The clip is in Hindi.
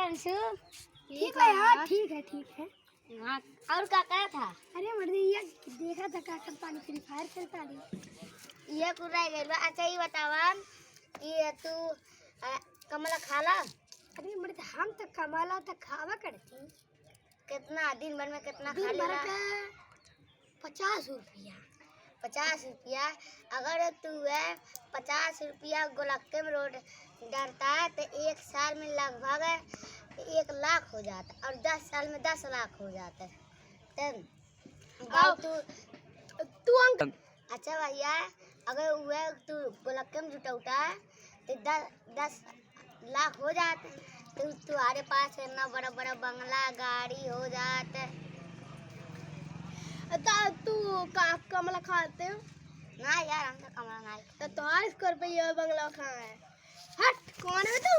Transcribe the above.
अंशु? ठीक है यार, ठीक है। हाँ, और क्या कहा था? अरे मर्दी ये देखा था का करता नहीं, फ्री फायर खेलता नहीं। ये कुछ रह गई। अच्छा ये बतावा कि तू कमला खाला? अरे मर्दी हम तो कमाला तो खावा करती। कितना दिन भर में कितना खा दिन भर लेला? का 50 रुपया। 50 रुपया। अगर तू है 50 रुपया गोलक्के में रोड डरता है तो 1 साल में लगभग 1 लाख हो जाता, और 10 साल में 10 लाख हो जाता है। तू अंक अच्छा भैया, अगर वह तू गोलक्के में जुटौता है तो 10 लाख हो जाते, तो तुम्हारे पास इतना बड़ा बड़ा बंगला गाड़ी हो जाता। तू का कमला खाते हो ना यार, हम तो कमला नहीं। तो तुम्हारे स्कोर पे ये बंगला कहाँ है? हट, कौन है तू?